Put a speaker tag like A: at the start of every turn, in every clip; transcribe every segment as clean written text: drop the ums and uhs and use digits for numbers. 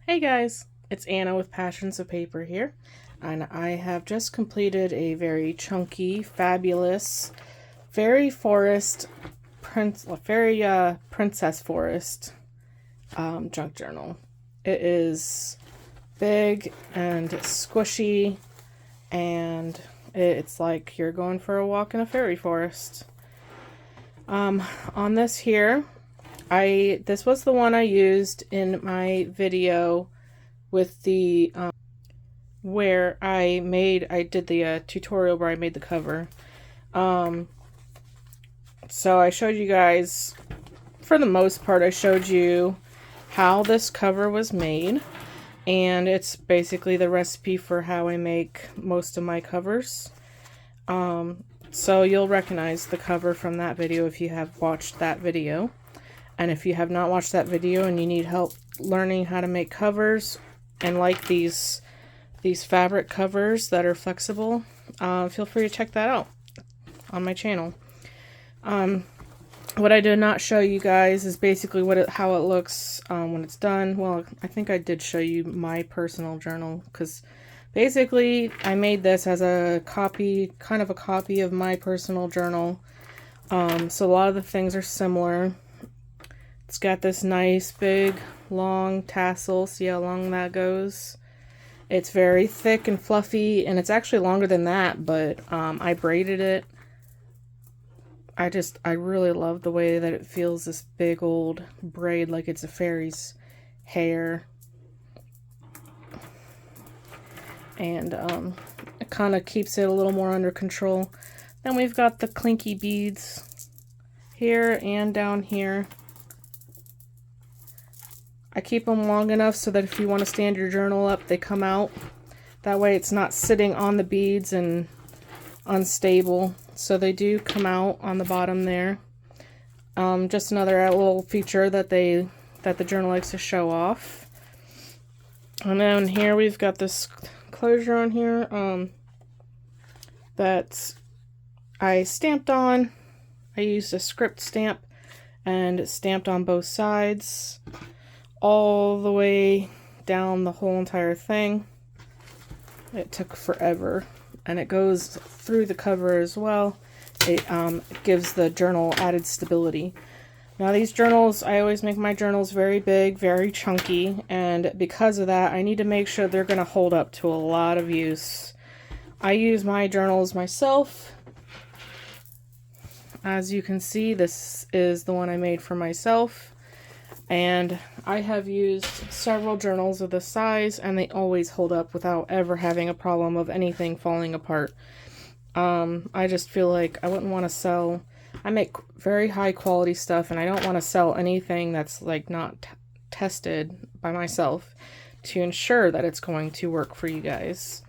A: Hey guys, it's Anna with Passions of Paper here, and I have just completed a very chunky, fabulous, very forest, princess forest junk journal. It is big and squishy, and it's like you're going for a walk in a fairy forest. On this here, this was the one I used in my video with the where I did the tutorial where I made the cover. So I showed you guys, for the most part, I showed you how this cover was made, and it's basically the recipe for how I make most of my covers. So you'll recognize the cover from that video if you have watched that video. And if you have not watched that video and you need help learning how to make covers and like these fabric covers that are flexible, feel free to check that out on my channel. What I did not show you guys is basically how it looks when it's done. Well, I think I did show you my personal journal, because basically I made this as a copy, kind of a copy of my personal journal. So a lot of the things are similar. It's got this nice big long tassel. See how long that goes? It's very thick and fluffy, and it's actually longer than that, but I braided it. I really love the way that it feels, this big old braid, like it's a fairy's hair. And it kind of keeps it a little more under control. Then we've got the clinky beads here and down here. I keep them long enough so that if you want to stand your journal up, they come out. That way it's not sitting on the beads and unstable. So they do come out on the bottom there. Just another little feature that the journal likes to show off. And then here we've got this closure on here that I stamped on. I used a script stamp and stamped on both sides, all the way down the whole entire thing. It took forever, and it goes through the cover as well. It gives the journal added stability. Now these journals, I always make my journals very big, very chunky, and because of that, I need to make sure they're going to hold up to a lot of use. I use my journals myself. As you can see, this is the one I made for myself, and I have used several journals of this size, and they always hold up without ever having a problem of anything falling apart. I just feel like I wouldn't want to sell. I make very high quality stuff, and I don't want to sell anything that's like not tested by myself to ensure that it's going to work for you guys.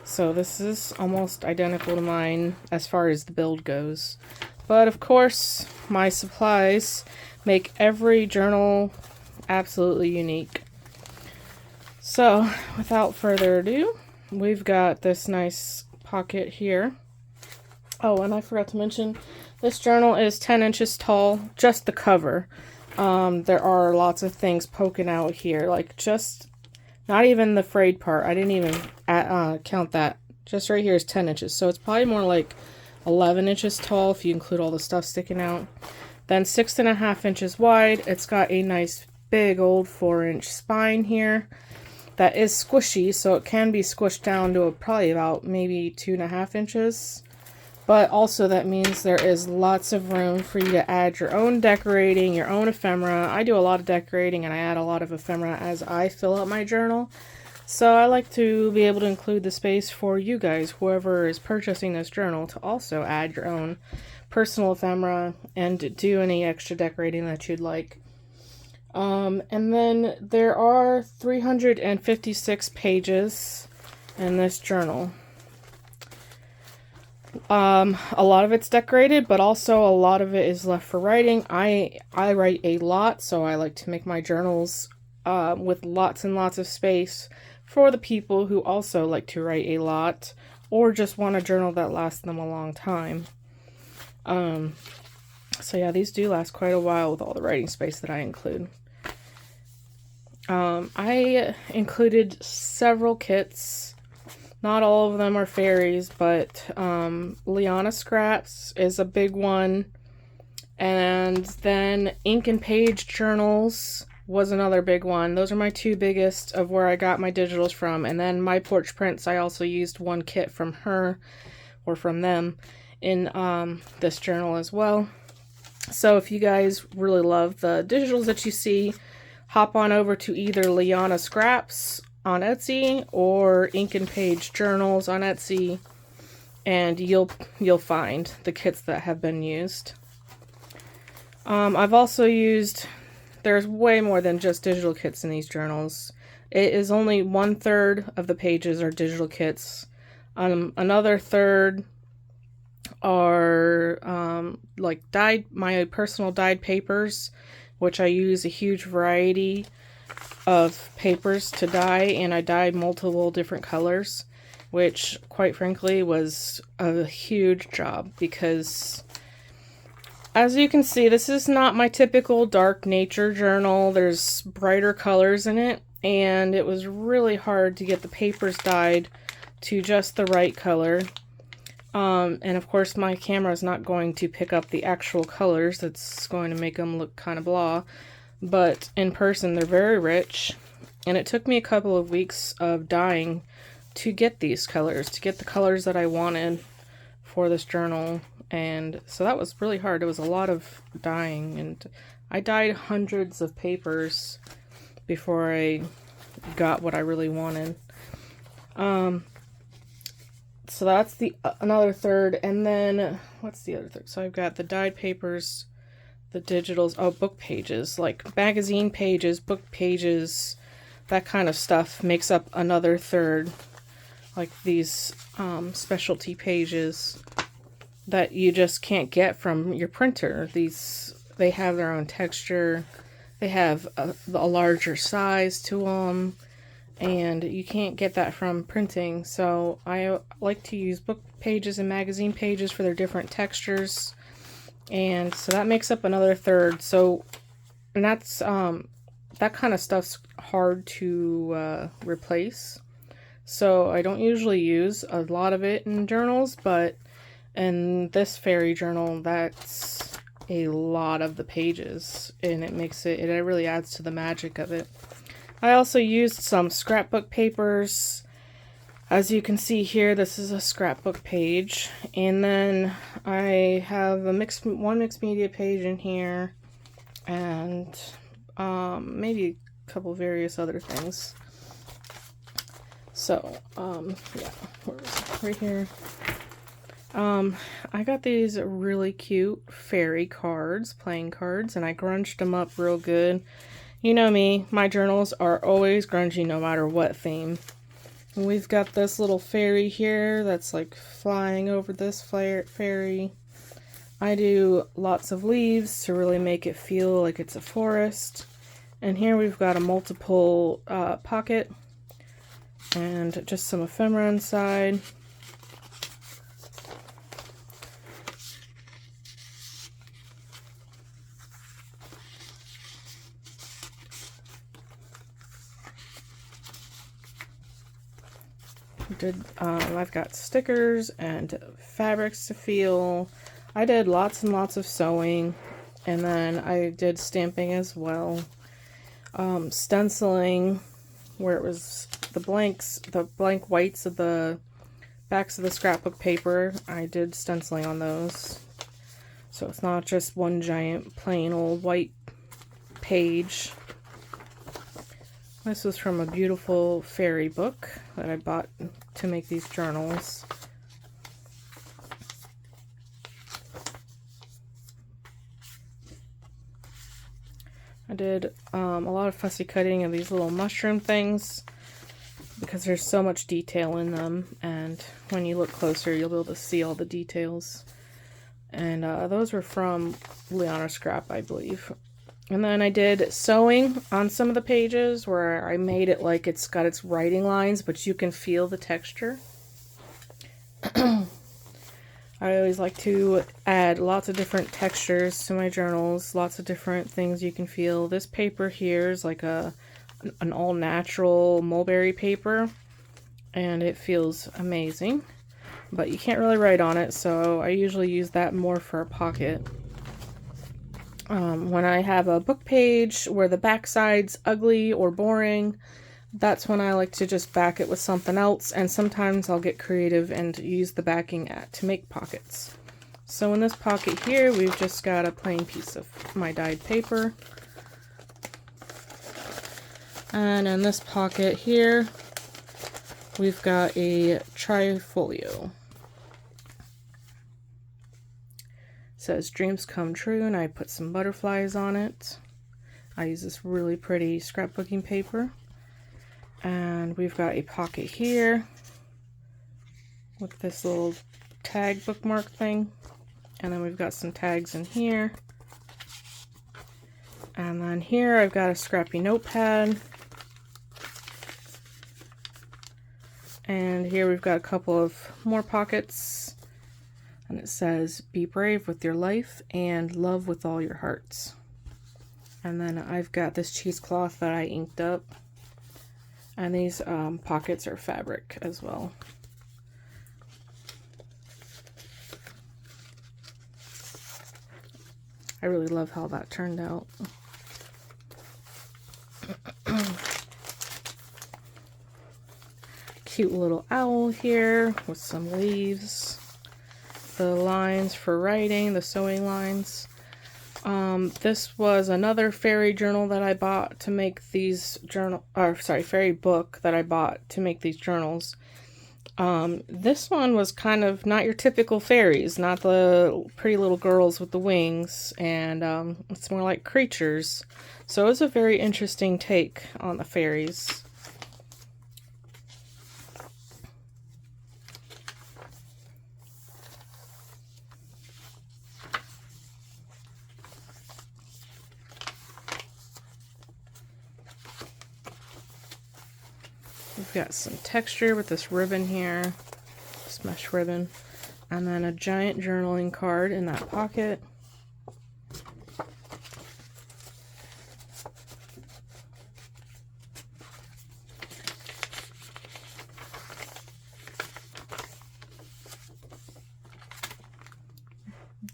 A: So this is almost identical to mine as far as the build goes. But of course, my supplies make every journal absolutely unique. So without further ado, we've got this nice pocket here. Oh, and I forgot to mention, this journal is 10 inches tall, just the cover. There are lots of things poking out here, like just, not even the frayed part. I didn't even count that. Just right here is 10 inches, so it's probably more like 11 inches tall if you include all the stuff sticking out. Then 6.5 inches wide. It's got a nice big old 4-inch spine here that is squishy, so it can be squished down to probably about maybe 2.5 inches. But also that means there is lots of room for you to add your own decorating, your own ephemera. I do a lot of decorating and I add a lot of ephemera as I fill out my journal. So I like to be able to include the space for you guys, whoever is purchasing this journal, to also add your own personal ephemera and do any extra decorating that you'd like. And then there are 356 pages in this journal. A lot of it's decorated, but also a lot of it is left for writing. I write a lot, so I like to make my journals with lots and lots of space for the people who also like to write a lot or just want a journal that lasts them a long time. So yeah, these do last quite a while with all the writing space that I include. I included several kits. Not all of them are fairies, but Liana Scraps is a big one. And then ink and page journals was another big one. Those are my two biggest of where I got my digitals from. And then My Porch Prints, I also used one kit from her or from them in this journal as well. So if you guys really love the digitals that you see, hop on over to either Liana Scraps on Etsy or Ink and Page Journals on Etsy, and you'll find the kits that have been used. I've also used, there's way more than just digital kits in these journals. It is only 1/3 of the pages are digital kits. Another third are like my personal dyed papers, which I use a huge variety of papers to dye, and I dyed multiple different colors, which quite frankly was a huge job because, as you can see, this is not my typical dark nature journal. There's brighter colors in it, and it was really hard to get the papers dyed to just the right color. And of course my camera is not going to pick up the actual colors. That's going to make them look kind of blah. But in person they're very rich. And it took me a couple of weeks of dyeing to get these colors, to get the colors that I wanted for this journal. And so that was really hard. It was a lot of dyeing, and I dyed hundreds of papers before I got what I really wanted. So that's the another third, and then what's the other third? So I've got the dyed papers, the digitals, oh, book pages, like magazine pages, book pages, that kind of stuff makes up another third, like these specialty pages that you just can't get from your printer. They have their own texture, they have a larger size to them, and you can't get that from printing. So I like to use book pages and magazine pages for their different textures, and so that makes up another third. So, and that's that kind of stuff's hard to replace, so I don't usually use a lot of it in journals, but in this fairy journal, that's a lot of the pages, and it really adds to the magic of it. I also used some scrapbook papers. As you can see here, this is a scrapbook page. And then I have one mixed media page in here, and maybe a couple various other things. So, yeah, where is it? Right here. I got these really cute fairy cards, playing cards, and I grunged them up real good. You know me, my journals are always grungy no matter what theme. And we've got this little fairy here that's like flying over this fairy. I do lots of leaves to really make it feel like it's a forest. And here we've got a multiple pocket and just some ephemera inside. I've got stickers and fabrics to feel. I did lots and lots of sewing, and then I did stamping as well. Stenciling, where it was the blank whites of the backs of the scrapbook paper. I did stenciling on those, so it's not just one giant plain old white page. This was from a beautiful fairy book that I bought to make these journals. I did a lot of fussy cutting of these little mushroom things because there's so much detail in them, and when you look closer you'll be able to see all the details. And those were from Liana Scrap, I believe. And then I did sewing on some of the pages where I made it like it's got its writing lines, but you can feel the texture. I always like to add lots of different textures to my journals, lots of different things you can feel. This paper here is like a an all-natural mulberry paper, and it feels amazing. But you can't really write on it, so I usually use that more for a pocket. When I have a book page where the backside's ugly or boring, that's when I like to just back it with something else, and sometimes I'll get creative and use the backing to make pockets. So in this pocket here, we've just got a plain piece of my dyed paper. And in this pocket here, we've got a trifolio. It says dreams come true, and I put some butterflies on it. I use this really pretty scrapbooking paper. And we've got a pocket here with this little tag bookmark thing. And then we've got some tags in here. And then here I've got a scrappy notepad. And here we've got a couple of more pockets. And it says, be brave with your life and love with all your hearts. And then I've got this cheesecloth that I inked up. And these pockets are fabric as well. I really love how that turned out. Cute little owl here with some leaves. The lines for writing, the sewing lines. This was another fairy journal that I bought to make these fairy book that I bought to make these journals. This one was kind of not your typical fairies, not the pretty little girls with the wings, and it's more like creatures. So it was a very interesting take on the fairies. We've got some texture with this ribbon here, this mesh ribbon, and then a giant journaling card in that pocket.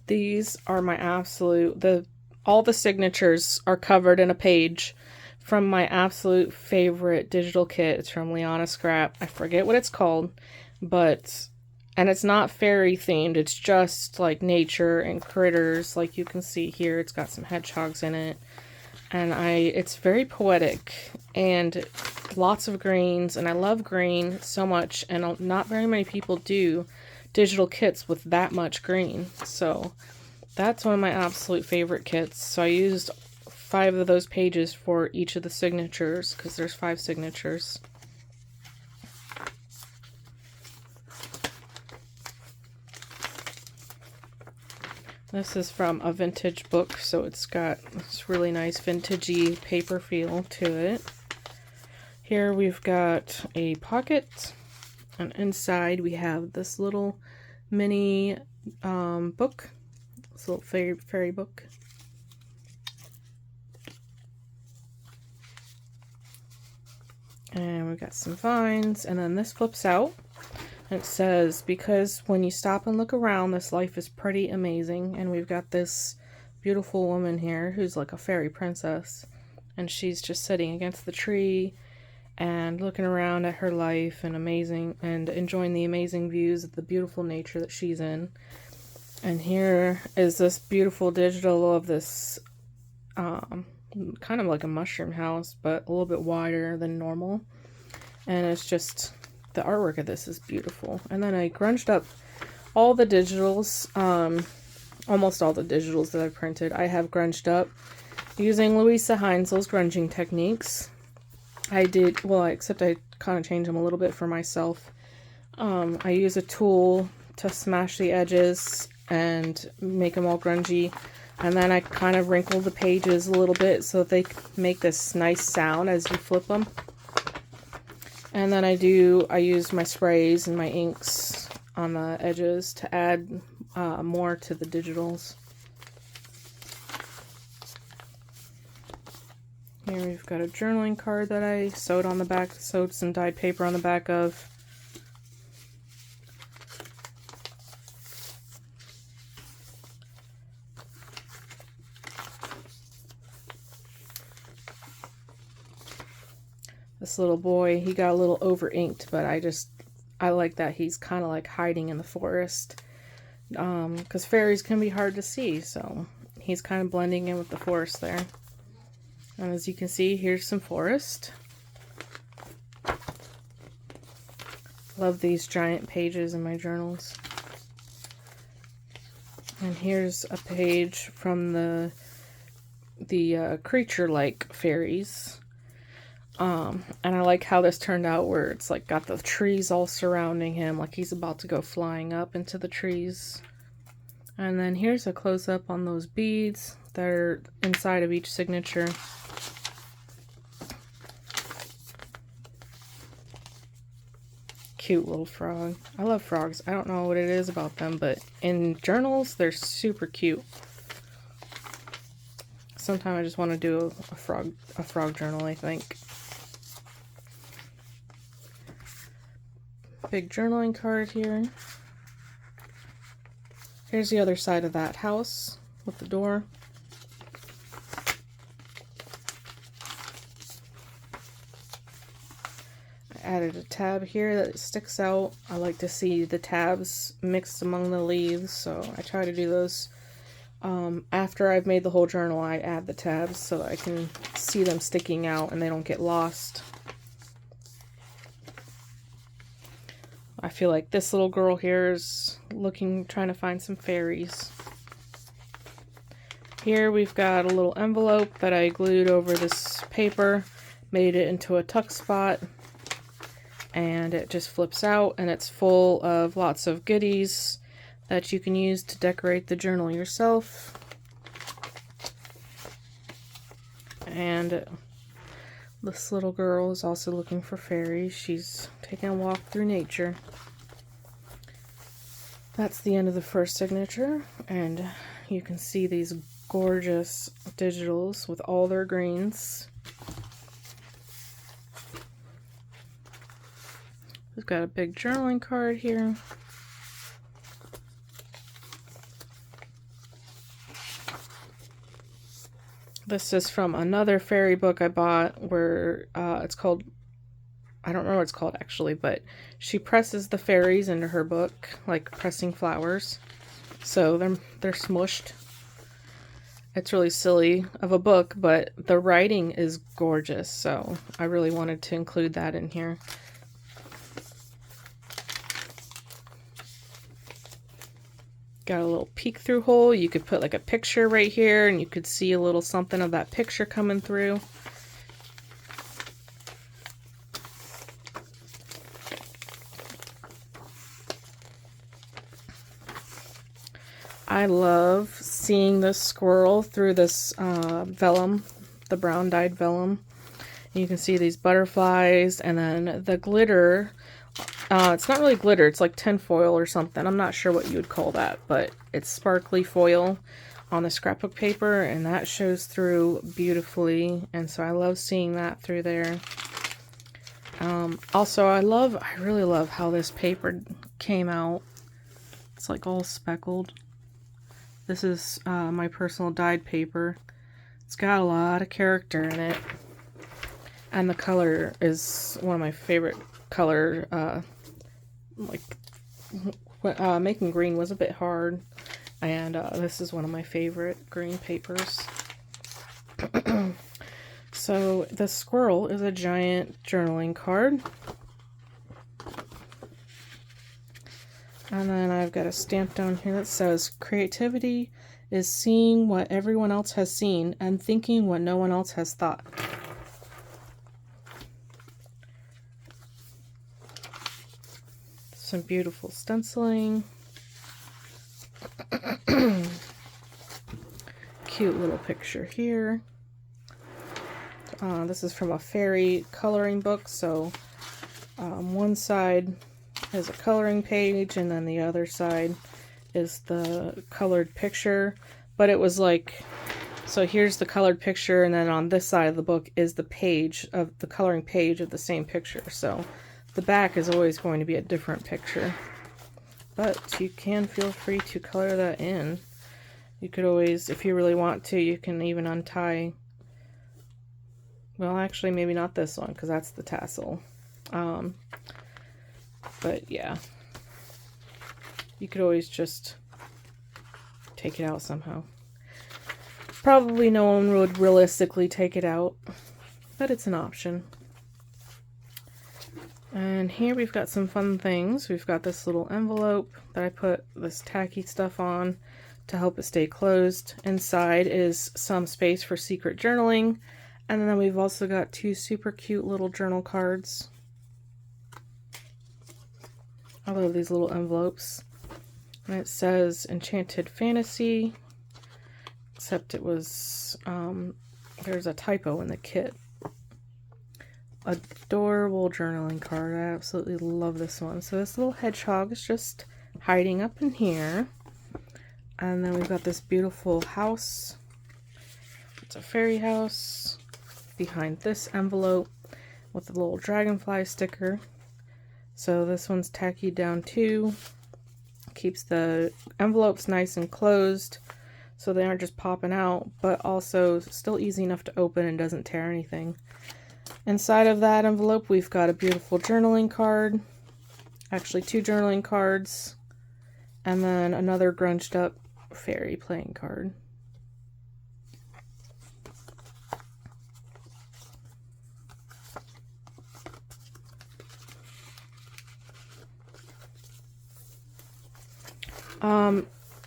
A: These are my absolute, all the signatures are covered in a page from my absolute favorite digital kit. It's from Liana Scrap. I forget what it's called, and it's not fairy themed. It's just like nature and critters. Like you can see here, it's got some hedgehogs in it. And it's very poetic and lots of greens, and I love green so much, and not very many people do digital kits with that much green. So that's one of my absolute favorite kits. So I used 5 of those pages for each of the signatures, because there's 5 signatures. This is from a vintage book, so it's got this really nice vintagey paper feel to it. Here we've got a pocket, and inside we have this little mini book, this little fairy book. And we've got some vines, and then this flips out. And it says, because when you stop and look around, this life is pretty amazing. And we've got this beautiful woman here who's like a fairy princess. And she's just sitting against the tree and looking around at her life and enjoying the amazing views of the beautiful nature that she's in. And here is this beautiful digital of this kind of like a mushroom house, but a little bit wider than normal. And it's just, the artwork of this is beautiful. And then I grunged up all the digitals, almost all the digitals that I printed, I have grunged up using Louisa Heinzel's grunging techniques. Except I kind of changed them a little bit for myself. I use a tool to smash the edges and make them all grungy. And then I kind of wrinkle the pages a little bit so that they make this nice sound as you flip them. And then I use my sprays and my inks on the edges to add more to the digitals. Here we've got a journaling card that I sewed on the back, sewed some dyed paper on the back of. This little boy, he got a little over inked, but I like that he's kind of like hiding in the forest. Because fairies can be hard to see, so he's kind of blending in with the forest there. And as you can see, here's some forest. Love these giant pages in my journals. And here's a page from the creature-like fairies. And I like how this turned out, where it's like got the trees all surrounding him, like he's about to go flying up into the trees. And then here's a close-up on those beads that are inside of each signature. Cute little frog. I love frogs. I don't know what it is about them, but in journals, they're super cute. Sometimes I just want to do a frog journal, I think. Big journaling card here. Here's the other side of that house with the door. I added a tab here that sticks out. I like to see the tabs mixed among the leaves, so I try to do those. After I've made the whole journal, I add the tabs so that I can see them sticking out and they don't get lost. I feel like this little girl here is trying to find some fairies. Here we've got a little envelope that I glued over this paper, made it into a tuck spot, and it just flips out, and it's full of lots of goodies that you can use to decorate the journal yourself. And this little girl is also looking for fairies. She's taking a walk through nature. That's the end of the first signature, and you can see these gorgeous digitals with all their greens. We've got a big journaling card here. This is from another fairy book I bought where it's called, I don't know what it's called actually, but she presses the fairies into her book, like pressing flowers. So they're smushed. It's really silly of a book, but the writing is gorgeous, so I really wanted to include that in here. Got a little peek through hole. You could put like a picture right here and you could see a little something of that picture coming through. I love seeing this squirrel through this vellum, the brown dyed vellum. You can see these butterflies, and then the glitter. It's not really glitter, it's like tinfoil or something. I'm not sure what you would call that, but it's sparkly foil on the scrapbook paper, and that shows through beautifully, and so I love seeing that through there. Also, I really love how this paper came out. It's like all speckled. This is my personal dyed paper. It's got a lot of character in it, and the color is one of my favorite color. Making green was a bit hard, and this is one of my favorite green papers. So the squirrel is a giant journaling card, and then I've got a stamp down here that says creativity is seeing what everyone else has seen and thinking what no one else has thought. Some beautiful stenciling. Cute little picture here. This is from a fairy coloring book, so one side is a coloring page and then the other side is the colored picture, but it was like So here's the colored picture, and then on this side of the book is the page of the coloring page of the same picture. So the back is always going to be a different picture. But you can feel free to color that in. You could always, if you really want to, you can even untie. Well, actually, maybe not this one, because that's the tassel. But yeah, you could always just take it out somehow. Probably no one would realistically take it out, but it's an option. And here we've got some fun things. We've got this little envelope that I put this tacky stuff on to help it stay closed. Inside is some space for secret journaling. And then we've also got two super cute little journal cards. I love these little envelopes. And it says Enchanted Fantasy, except it was, there's a typo in the kit. Adorable journaling card. I absolutely love this one. So this little hedgehog is just hiding up in here. And then we've got this beautiful house. It's a fairy house behind this envelope with a little dragonfly sticker. So this one's tacky down too. Keeps the envelopes nice and closed so they aren't just popping out, but also still easy enough to open and doesn't tear anything. Inside of that envelope we've got a beautiful journaling card, actually two journaling cards, and then another grunged up fairy playing card.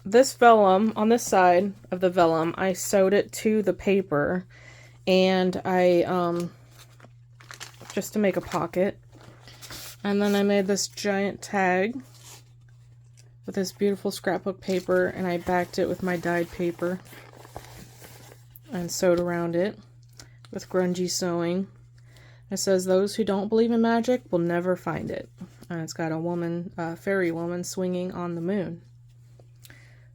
A: This vellum, on this side of the vellum, I sewed it to the paper, and I, just to make a pocket. And then I made this giant tag with this beautiful scrapbook paper, and I backed it with my dyed paper and sewed around it with grungy sewing. It says, "Those who don't believe in magic will never find it." And it's got a woman, a fairy woman, swinging on the moon.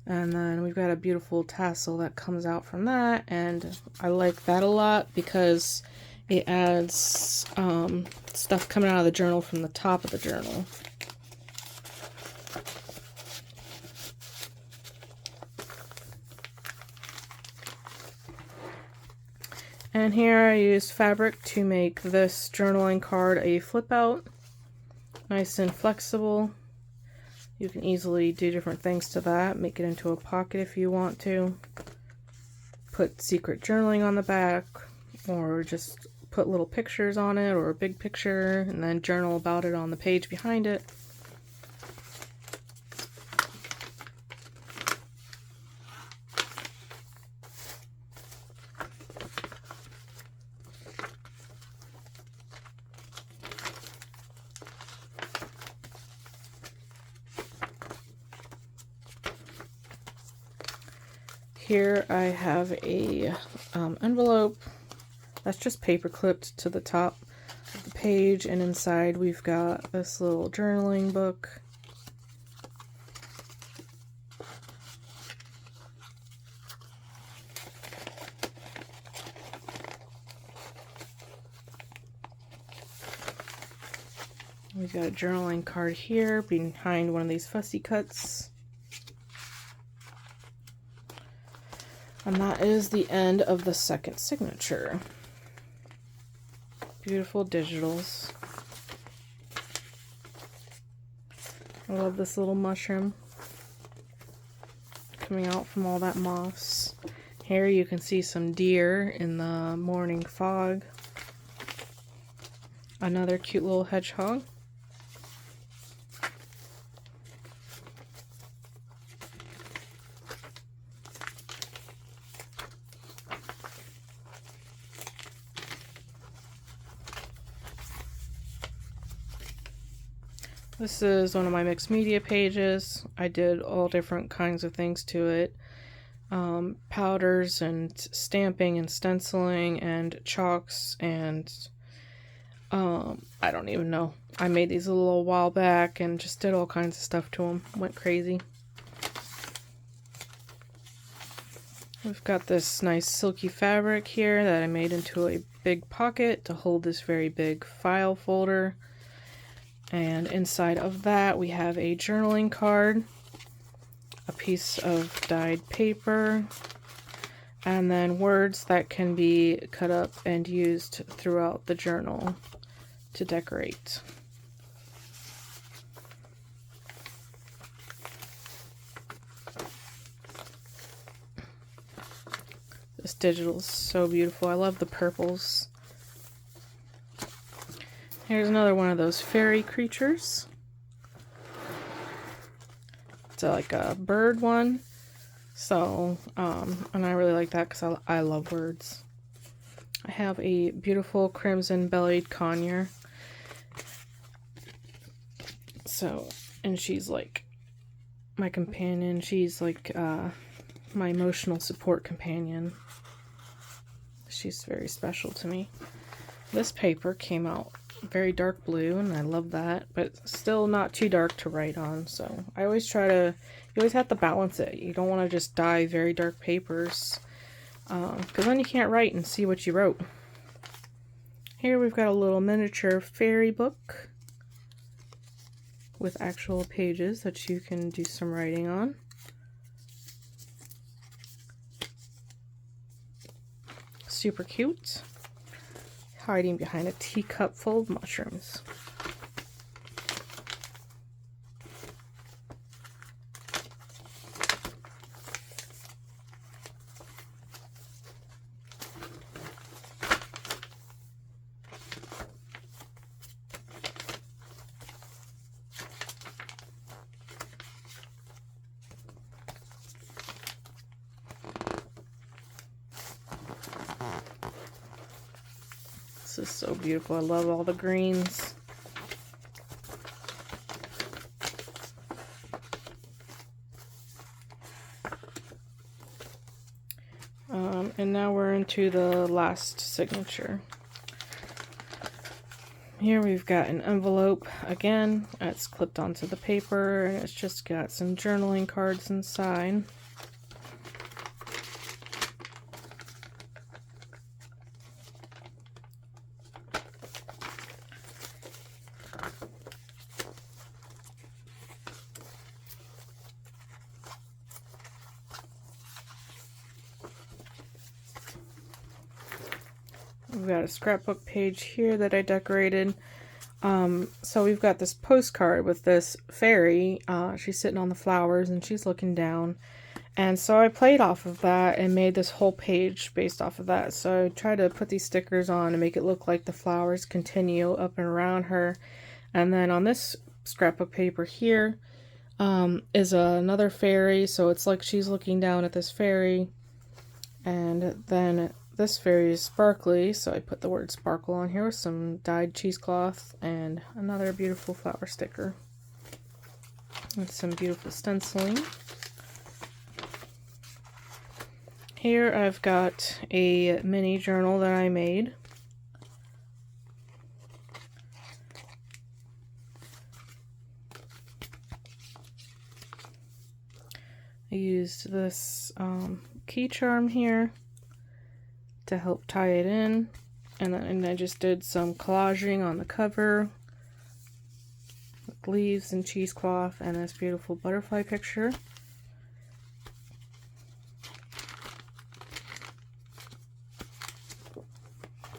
A: And then we've got a beautiful tassel that comes out from that, and I like that a lot because it adds stuff coming out of the journal from the top of the journal. And here I used fabric to make this journaling card a flip out. Nice and flexible. You can easily do different things to that. Make it into a pocket if you want to. Put secret journaling on the back, or just put little pictures on it, or a big picture, and then journal about it on the page behind it. Here I have a envelope that's just paper clipped to the top of the page, and inside we've got this little journaling book. We've got a journaling card here behind one of these fussy cuts. And that is the end of the second signature. Beautiful digitals. I love this little mushroom coming out from all that moss. Here you can see some deer in the morning fog. Another cute little hedgehog. This is one of my mixed media pages. I did all different kinds of things to it. Powders and stamping and stenciling and chalks and I don't even know. I made these a little while back and just did all kinds of stuff to them. Went crazy. We've got this nice silky fabric here that I made into a big pocket to hold this very big file folder. And inside of that we have a journaling card, a piece of dyed paper, and then words that can be cut up and used throughout the journal to decorate. This digital is so beautiful. I love the purples. Here's another one of those fairy creatures. It's like a bird one. So, and I really like that because I love birds. I have a beautiful crimson bellied conure. So, and she's like my companion. She's like my emotional support companion. She's very special to me. This paper came out very dark blue, and I love that, but still not too dark to write on. So I always try to, you always have to balance it. You don't want to just dye very dark papers, because then you can't write and see what you wrote. Here we've got a little miniature fairy book with actual pages that you can do some writing on. Super cute. Hiding behind a teacup full of mushrooms. This is so beautiful. I love all the greens. And now we're into the last signature. Here we've got an envelope again. It's clipped onto the paper, and it's just got some journaling cards inside. We've got a scrapbook page here that I decorated. So we've got this postcard with this fairy. She's sitting on the flowers and she's looking down. And so I played off of that and made this whole page based off of that. So I tried to put these stickers on and make it look like the flowers continue up and around her. And then on this scrapbook paper here is another fairy. So it's like she's looking down at this fairy. And then this fairy is sparkly, so I put the word sparkle on here with some dyed cheesecloth and another beautiful flower sticker. And some beautiful stenciling. Here I've got a mini journal that I made. I used this key charm here to help tie it in, and I just did some collaging on the cover with leaves and cheesecloth and this beautiful butterfly picture.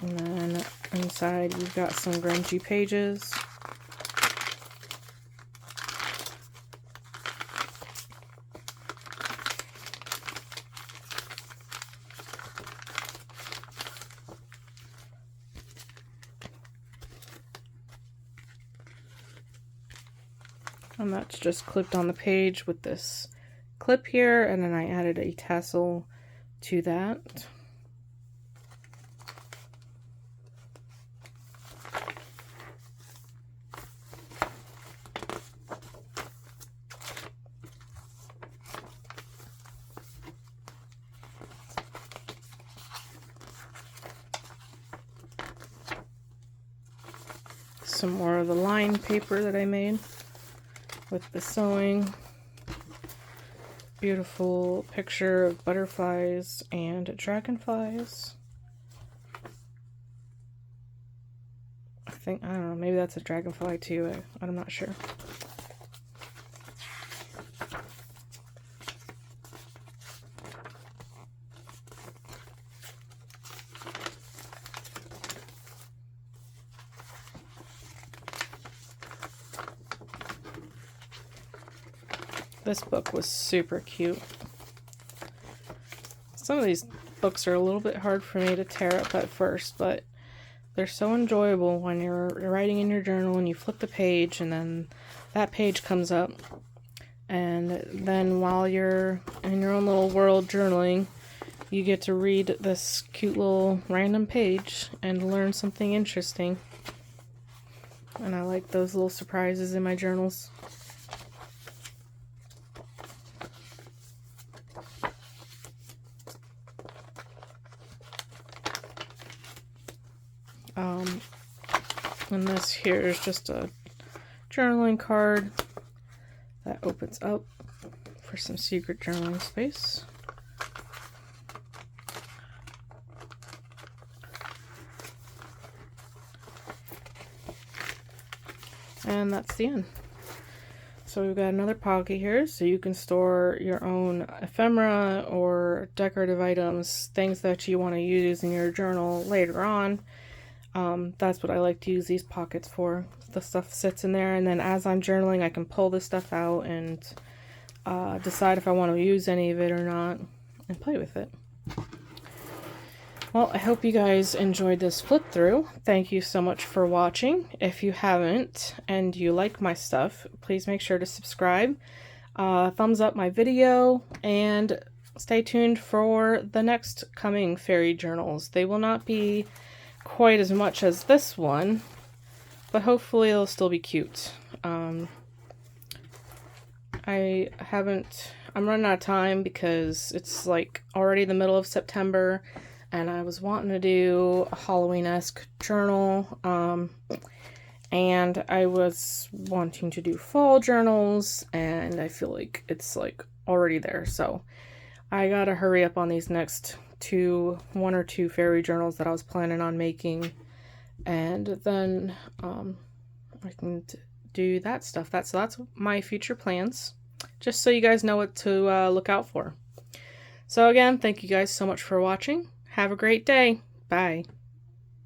A: And then inside you've got some grungy pages. And that's just clipped on the page with this clip here, and then I added a tassel to that. Some more of the lined paper that I made with the sewing. beautiful picture of butterflies and dragonflies. I don't know, maybe that's a dragonfly too. I'm not sure. This book was super cute. Some of these books are a little bit hard for me to tear up at first, but they're so enjoyable when you're writing in your journal and you flip the page and then that page comes up. And then while you're in your own little world journaling, you get to read this cute little random page and learn something interesting. And I like those little surprises in my journals. And this here is just a journaling card that opens up for some secret journaling space. And that's the end. So we've got another pocket here, so you can store your own ephemera or decorative items, things that you want to use in your journal later on. That's what I like to use these pockets for. The stuff sits in there, and then as I'm journaling, I can pull this stuff out and decide if I want to use any of it or not, and play with it. Well, I hope you guys enjoyed this flip through. Thank you so much for watching. If you haven't and you like my stuff, please make sure to subscribe, thumbs up my video, and stay tuned for the next coming fairy journals. They will not be quite as much as this one, but hopefully it'll still be cute. I'm running out of time because it's like already the middle of September, and I was wanting to do a Halloween-esque journal, and I was wanting to do fall journals, and I feel like it's like already there, so I gotta hurry up on these next one or two fairy journals that I was planning on making, and then I can do that stuff. That's my future plans, just so you guys know what to look out for. So again, thank you guys so much for watching. Have a great day. Bye.